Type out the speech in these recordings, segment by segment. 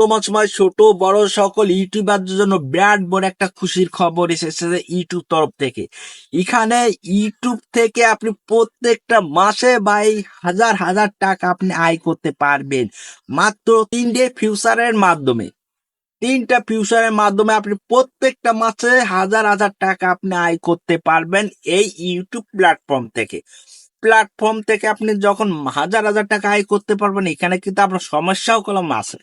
বর্তমান সময় ছোট বড় সকল ইউটিউবারদের জন্য বিরাট বড় একটা খুশির খবর এসেছে ইউটিউব তরফ থেকে। এখানে ইউটিউব থেকে আপনি প্রত্যেকটা মাসে হাজার হাজার টাকা আপনি আয় করতে পারবেন মাত্র 3টে ফিউচারের মাধ্যমে। 3টা ফিউচারের মাধ্যমে আপনি প্রত্যেকটা মাসে হাজার হাজার টাকা আপনি আয় করতে পারবেন এই ইউটিউব প্ল্যাটফর্ম থেকে আপনি যখন হাজার হাজার টাকা আয় করতে পারবেন, এখানে কিন্তু আপনার সমস্যাও কলম আছে।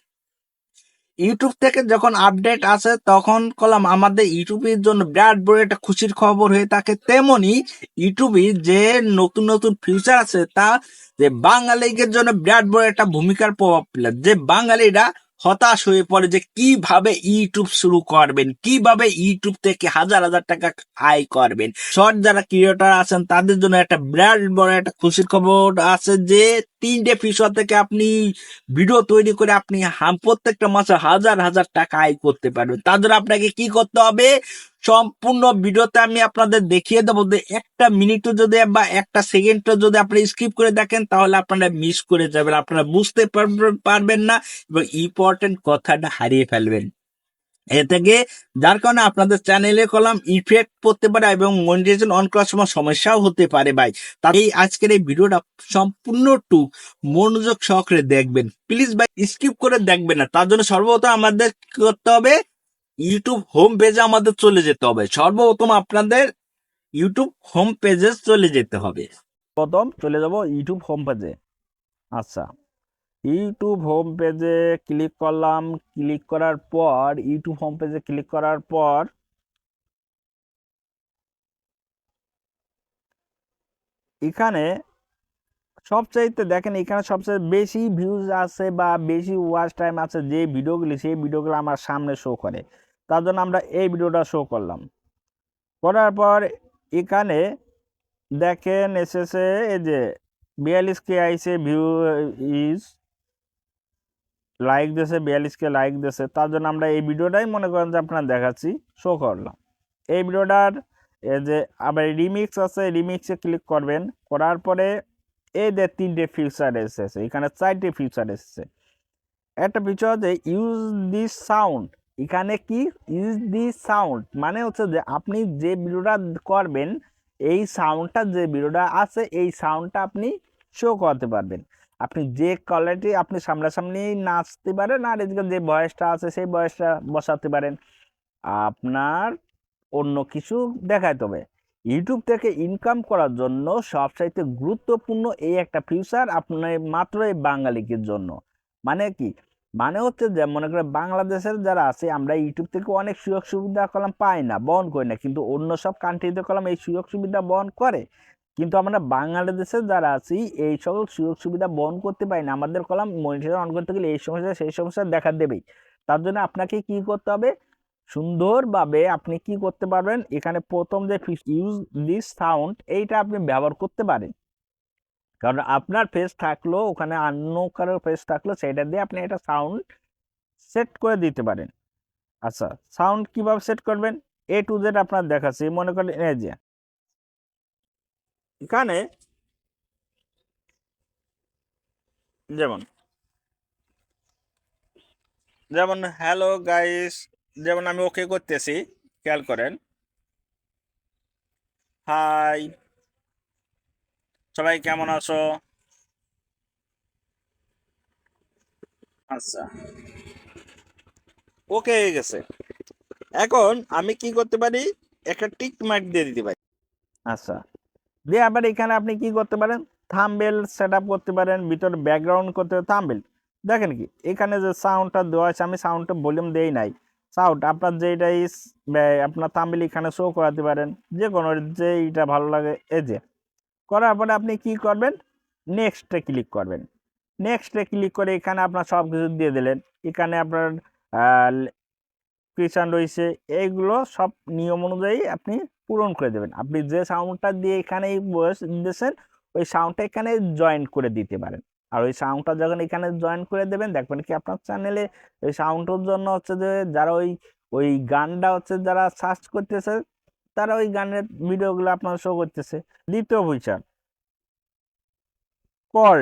ইউটিউব থেকে যখন আপডেট আসে তখন কলম আমাদের ইউটিউবের জন্য বিরাট বড় একটা খুশির খবর হয়ে থাকে। তেমনি ইউটিউবে যে নতুন নতুন ফিউচার আছে তা যে বাঙালিদের জন্য বিরাট বড় একটা ভূমিকার প্রভাব ফেলে। যে বাঙালিরা হতাশ হয়ে পড়ে যে কিভাবে ইউটিউব শুরু করবেন, কিভাবে ইউটিউব থেকে হাজার হাজার টাকা আয় করবেন। শর্ট যারা ক্রিয়েটর আছেন তাদের জন্য একটা বিরাট বড় একটা খুশির খবর আছে যে 3টে ফিউচার থেকে আপনি ভিডিও তৈরি করে আপনি প্রত্যেকটা মাসে হাজার হাজার টাকা আয় করতে পারবেন। তার জন্য আপনাকে কি করতে হবে, সম্পূর্ণ ভিডিওতে আমি আপনাদের দেখিয়ে দেবো। যে একটা মিনিটও যদি বা একটা সেকেন্ডও যদি আপনি স্কিপ করে দেখেন তাহলে আপনারা মিস করে যাবেন, আপনারা বুঝতে পারবেন না এবং ইম্পর্টেন্ট কথাটা হারিয়ে ফেলবেন। এ থেকে যার কারণে আপনাদের চ্যানেলে কলাম ইফেক্ট পড়তে পারে এবং মনিটাইজেশন অন করার সময় সমস্যাও হতে পারে ভাই। তাই আজকের এই ভিডিওটা সম্পূর্ণ মনোযোগ সহকারে দেখবেন প্লিজ ভাই, স্কিপ করে দেখবেন না। তার জন্য সর্বপ্রথম আমাদের কি করতে হবে, ইউটিউব হোম পেজে আমাদের চলে যেতে হবে। সর্বপ্রথম আপনাদের ইউটিউব হোম পেজে চলে যেতে হবে। প্রথম চলে যাব ইউটিউব হোম পেজে। আচ্ছা, ইউটিউব হোম পেজে ক্লিক করলাম। ক্লিক করার পর ইউটিউব হোম পেজে ক্লিক করার পর এখানে সবচাইতে দেখেন, এখানে সবচেয়ে বেশি ভিউজ আছে বা বেশি ওয়াচ টাইম আছে যে ভিডিওগুলি, সেই ভিডিওগুলো আমার সামনে শো করে। তার জন্য আমরা এই ভিডিওটা শো করলাম। করার পর এখানে দেখেন এসেছে এই যে 42K আইসে ভিউ ইজ লাইক দিয়েছে, 42K লাইক দিয়েছে। তার জন্য আমরা এই ভিডিওটাই মনে করেন যে আপনার দেখাচ্ছি, শো করলাম। এই ভিডিওটার এই যে আবার রিমিক্স আছে, রিমিক্সে ক্লিক করবেন। করার পরে এই যে 3টে ফিচার এসেছে, এখানে 4টে ফিচার এসেছে। একটা ফিচার হচ্ছে ইউজ দিস সাউন্ড। এখানে কি ইউজ দিস সাউন্ড মানে হচ্ছে যে আপনি যে ভিডিওটা করবেন এই সাউন্ডটা, যে ভিডিওটা আছে এই সাউন্ডটা আপনি শো করতে পারবেন। আপনি যে কোয়ালিটি আপনি সামনাসামনি নাচতে পারেন, আর এদিকে যে ভয়েসটা আছে সেই ভয়েসটা বসাতে পারেন। আপনার অন্য কিছু দেখাইতে হবে। ইউটিউব থেকে ইনকাম করার জন্য সবচাইতে গুরুত্বপূর্ণ এই একটা ফিউচার আপনার মাত্র এই বাঙালিদের জন্য। মানে কি, মানে হচ্ছে যে মনে করে বাংলাদেশের যারা আছে আমরা ইউটিউব থেকে অনেক সুযোগ সুবিধা কলম পাই না, বহন করি না, কিন্তু অন্য সব কান্ট্রিতে কলম এই সুযোগ সুবিধা বহন করে। কিন্তু আমরা বাংলাদেশের যারা আছি এই সকল সুযোগ সুবিধা বহন করতে পারি না। আমাদের কলম মনিটাইজেশন অন করতে গেলে এই সমস্যা সেই সমস্যা দেখা দেবেই। তার জন্য আপনাকে কি করতে হবে, সুন্দরভাবে আপনি কি করতে পারবেন, এখানে প্রথম যে ইউজ দিস সাউন্ড এইটা আপনি ব্যবহার করতে পারেন। কারণ আপনার ফেস থাকলো ওখানে, অন্য কারোর ফেস থাকলো, সেটা দিয়ে আপনি একটা সাউন্ড সেট করে দিতে পারেন। আচ্ছা, সাউন্ড কিভাবে সেট করবেন A to Z আপনার দেখাচ্ছি। মনে করেন এই যে এখানে যেমন যেমন হ্যালো গাইস, যেমন আমি ওকে করতেছি, খেয়াল করেন, হাই সবাই কেমন আছো। আচ্ছা, ওকে হয়ে গেছে। এখন আমি কি করতে পারি, একটা টিক মার্ক দিয়ে দিতে পারি। আচ্ছা, দিয়ে আবার এখানে আপনি কি করতে পারেন, থাম্বনেল সেট আপ করতে পারেন, ভিতরে ব্যাকগ্রাউন্ড করতে পারেন থাম্বনেল। দেখেন কি এখানে যে সাউন্ডটা দেওয়া আছে, আমি সাউন্ডটা ভলিউম দেই নাই। সাউন্ড আপনার যেটাই আপনার থাম্বনেল এখানে শো করাতে পারেন, যে কোনো যেইটা ভালো লাগে। এই যে করার পরে আপনি কি করবেন, নেক্সটে ক্লিক করবেন। নেক্সটে ক্লিক করে এখানে আপনার সব কিছু দিয়ে দিলেন। এখানে আপনার ক্রিশ্চান রয়েছে, এইগুলো সব নিয়ম অনুযায়ী আপনি পূরণ করে দেবেন। আপনি যে সাউন্ডটা দিয়ে এখানে বয়স দিয়েছেন ওই সাউন্ডটা এখানে জয়েন করে দিতে পারেন। আর ওই সাউন্ডটা যখন এখানে জয়েন করে দেবেন দেখবেন কি আপনার চ্যানেলে ওই সাউন্ডের জন্য হচ্ছে যে যারা ওই ওই গানটা হচ্ছে যারা সার্চ করতেছে তারা ওই গানের ভিডিওগুলো আপনার শো করতেছে। দ্বিতীয় ফিচার কল।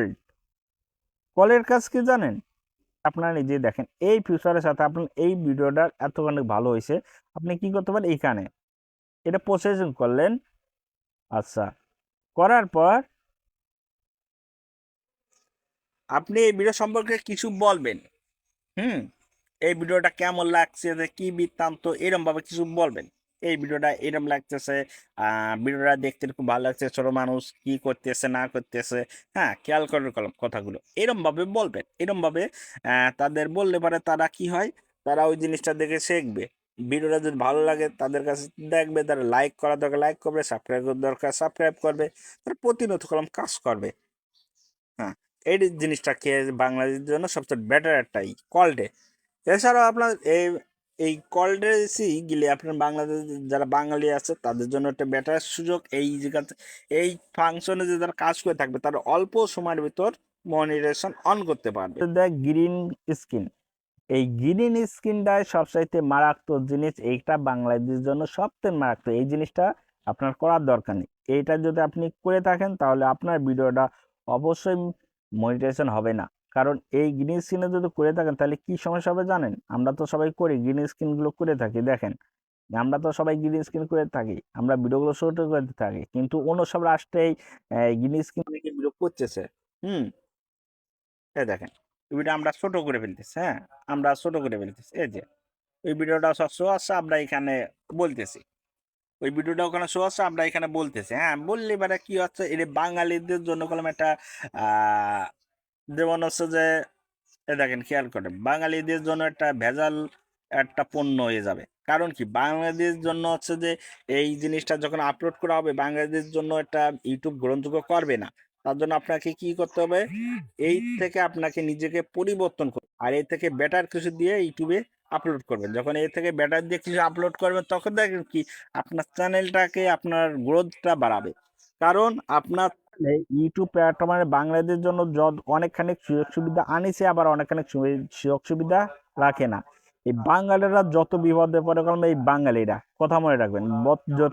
কলের কাজ কি জানেন, আপনারা নিজেই দেখেন এই ফিউচারের সাথে আপনার এই ভিডিওটা এতখানি ভালো হয়েছে, আপনি কি করতে পারেন এইখানে এটা প্রসেসিং করলেন। আচ্ছা, করার পর আপনি এই ভিডিও সম্পর্কে কিছু বলবেন। হুম, এই ভিডিওটা কেমন লাগছে, যে কি বৃত্তান্ত, এরম ভাবে কিছু বলবেন। এই ভিডিওটা এরম লাগতেছে, ভিডিওটা দেখতে খুব ভালো লাগছে, ছোট মানুষ কি করতেছে না করতেছে, হ্যাঁ খেয়াল করে কথাগুলো এরম ভাবে বলবেন। এরম ভাবে তাদের বললে পরে তারা কি হয়, তারা ওই জিনিসটা দেখে শিখবে। ভিডিওটা যদি ভালো লাগে তাদের কাছে দেখবে, তারা লাইক করা দরকার লাইক করবে, সাবস্ক্রাইব করার দরকার সাবস্ক্রাইব করবে, তারা প্রতিনিয়ত কলম কাজ করবে। হ্যাঁ, এই জিনিসটা খেয়ে বাংলাদেশের জন্য সবচেয়ে বেটার একটাই কলডে। এছাড়াও আপনার এই এই কলডেসি গেলে আপনার বাংলাদেশ যারা বাঙালি আছে তাদের জন্য একটা বেটার সুযোগ। এই জায়গাতে এই ফাংশনে যে যারা কাজ করে থাকবে তারা অল্প সময়ের ভিতর মনিটাইজেশন অন করতে পারবে। দেখ গ্রিন স্ক্রিন, এই গ্রিন স্ক্রিনটাই সবচাইতে মারাত্মক জিনিস, এইটা বাংলাদেশের জন্য সবচেয়ে মারাত্মক। এই জিনিসটা আপনার করার দরকার নেই। এইটা যদি আপনি করে থাকেন তাহলে আপনার ভিডিওটা অবশ্যই মনিটাইজেশন হবে না। কারণ এই গ্রিন স্ক্রিনে যদি করে থাকেন তাহলে কি সমস্যা হবে জানেন? আমরা তো সবাই করি গ্রিন স্ক্রিনগুলো করে থাকি, দেখেন আমরা তো সবাই গ্রিন স্ক্রিন করে থাকি, আমরা ভিডিওগুলো শুট করে থাকি, কিন্তু অন্য সব রাষ্ট্রে এই গ্রিন স্ক্রিন থেকে ভিডিও করতেছে। হুম, এই দেখেন ভিডিও আমরা ছোট করে ফেলতেছি, হ্যাঁ আমরা ছোট করে ফেলতেছি। এই যে ওই ভিডিওটা শো আছে, আমরা এখানে বলতেছি, ওই ভিডিওটা ওখানে শো আছে, আমরা এখানে বলতেছি। হ্যাঁ, বললে এবারে কি হচ্ছে, এটা বাঙালিদের জন্য কলম একটা আহ যেমন হচ্ছে যে দেখেন খেয়াল করেন বাঙালিদের জন্য একটা ভেজাল একটা পণ্য হয়ে যাবে। কারণ কি, বাংলাদেশের জন্য হচ্ছে যে এই জিনিসটা যখন আপলোড করা হবে বাংলাদেশের জন্য একটা ইউটিউব গ্রহণযোগ্য করবে না। তার জন্য আপনাকে কি করতে হবে, এই থেকে আপনাকে নিজেকে পরিবর্তন করতে, আর এই থেকে বেটার কিছু দিয়ে ইউটিউবে আপলোড করবেন। যখন এর থেকে বেটার দিয়ে কিছু আপলোড করবেন তখন দেখেন কি আপনার চ্যানেলটাকে আপনার গ্রোথটা বাড়াবে। কারণ আপনার ইউটিউব প্ল্যাটফর্মের বাংলাদেশের জন্য অনেকখানি সুযোগ সুবিধা আনিছে, আবার অনেকখানি সুযোগ সুবিধা রাখে না। এই বাঙালিরা যত বিপদে পড়ে কারণ এই বাঙালিরা কথা মনে রাখবেন,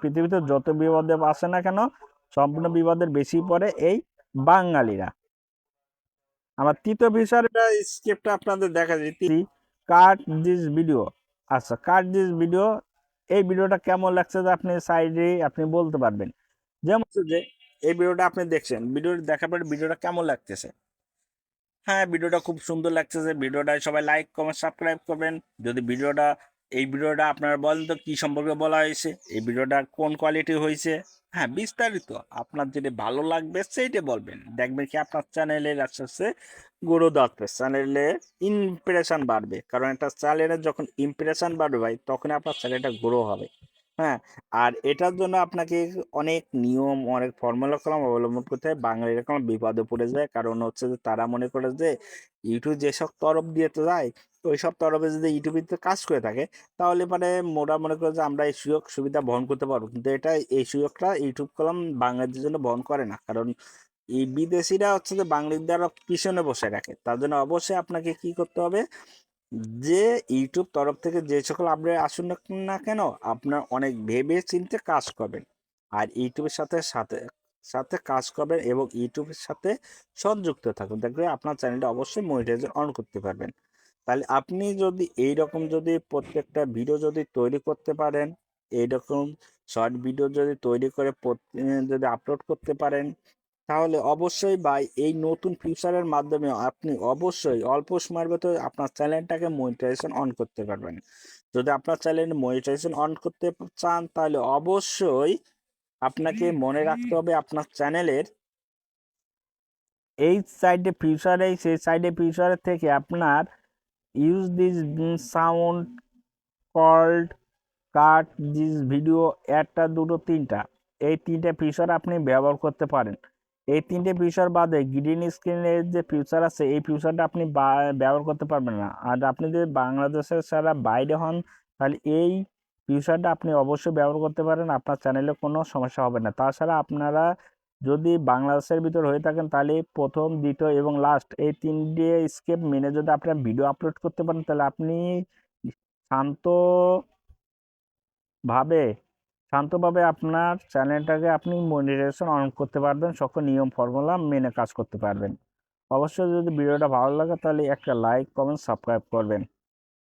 পৃথিবীতে যত বিপদে আসে না কেন সম্পূর্ণ বিপদের বেশি পড়ে এই বাঙালিরা। আমার তৃতীয় বিষয়টা স্ক্রিপ্টটা আপনাদের দেখা যেতে কাট দিস ভিডিও। আচ্ছা, কাট দিস ভিডিও, এই ভিডিওটা কেমন লাগছে যে আপনি সাইডে আপনি বলতে পারবেন। যেমন হচ্ছে যে এই ভিডিওটা আপনি দেখছেন, ভিডিওটা দেখার পরে ভিডিওটা কেমন লাগতেছে। হ্যাঁ, ভিডিওটা খুব সুন্দর লাগতেছে, ভিডিওটা সবাই লাইক কমেন্ট সাবস্ক্রাইব করবেন। যদি ভিডিওটা এই ভিডিওটা আপনারা বলেন তো কি সম্পর্কে বলা হয়েছে, এই ভিডিওটা কোন কোয়ালিটি হয়েছে, হ্যাঁ বিস্তারিত আপনার যেটা ভালো লাগবে সেইটা বলবেন। দেখবেন কি আপনার চ্যানেলের আস্তে আস্তে গ্রোথ আসবে, চ্যানেলের ইমপ্রেশন বাড়বে। কারণ একটা চ্যানেলের যখন ইমপ্রেশন বাড়বে ভাই তখন আপনার চ্যানেলটা গ্রো হবে। হ্যাঁ, আর এটার জন্য আপনাকে অনেক নিয়ম অনেক ফর্মুলা কলম অবলম্বন করতে হয়। বাঙালি এরকম বিপদে পড়ে যায়, কারণ হচ্ছে যে তারা মনে করে যে ইউটিউব যেসব তরফ দিয়ে তো যায়, তো ওই সব তরফে যদি ইউটিউবে কাজ করে থাকে তাহলে মানে মোরা মনে করে যে আমরা এই সুযোগ সুবিধা বহন করতে পারবো, কিন্তু এটা এই সুযোগটা ইউটিউব কলম বাংলাদেশের জন্য বহন করে না। কারণ এই বিদেশিরা হচ্ছে যে বাঙালিদের পিছনে বসে রাখে। তার জন্য অবশ্যই আপনাকে কি করতে হবে, যে ইউটিউব তরফ থেকে যে সকল আপডেট আসুন না কেন আপনার অনেক ভেবে চিন্তে কাজ করবেন। আর ইউটিউবের সাথে সাথে সাথে কাজ করবেন এবং ইউটিউবের সাথে সংযুক্ত থাকুন, দেখবেন আপনার চ্যানেলটা অবশ্যই মনিটাইজ অন করতে পারবেন। তাহলে আপনি যদি এই রকম যদি প্রত্যেকটা ভিডিও যদি তৈরি করতে পারেন, এইরকম শর্ট ভিডিও যদি তৈরি করে যদি আপলোড করতে পারেন, তাহলে অবশ্যই ভাই এই নতুন ফিচারের মাধ্যমে আপনি অবশ্যই অল্প সময়ের ভেতরে আপনার চ্যানেলটাকে মনিটাইজেশন অন করতে পারবেন। যদি আপনার চ্যানেলে মনিটাইজেশন অন করতে চান তাহলে অবশ্যই আপনাকে মনে রাখতে হবে আপনার চ্যানেলের এই সাইডে ফিচারে, সেই সাইডে ফিচারের থেকে আপনার use this sound called cut this video, একটা দুটো তিনটা, এই তিনটে ফিচার আপনি ব্যবহার করতে পারেন। এই তিনটে ফিচার বাদে গ্রিন স্ক্রিনের যে ফিচার আছে এই ফিচারটা আপনি ব্যবহার করতে পারবেন না। আর আপনি যদি বাংলাদেশের ছাড়া বাইরে হন তাহলে এই ফিচারটা আপনি অবশ্যই ব্যবহার করতে পারেন, আপনার চ্যানেলে কোনো সমস্যা হবে না। তাছাড়া আপনারা যদি বাংলাদেশের ভিতর হয়ে থাকেন তাহলে প্রথম দ্বিতীয় এবং লাস্ট এই তিনটে স্টেপ মেনে যদি আপনার ভিডিও আপলোড করতে পারেন তাহলে আপনি শান্ত ভাবে শান্তভাবে আপনার চ্যানেলটাকে আপনি মনিটাইজেশন অন করতে পারবেন, সকল নিয়ম ফর্মুলা মেনে কাজ করতে পারবেন। অবশ্যই যদি ভিডিওটা ভালো লাগে তাহলে একটা লাইক কমেন্ট সাবস্ক্রাইব করবেন।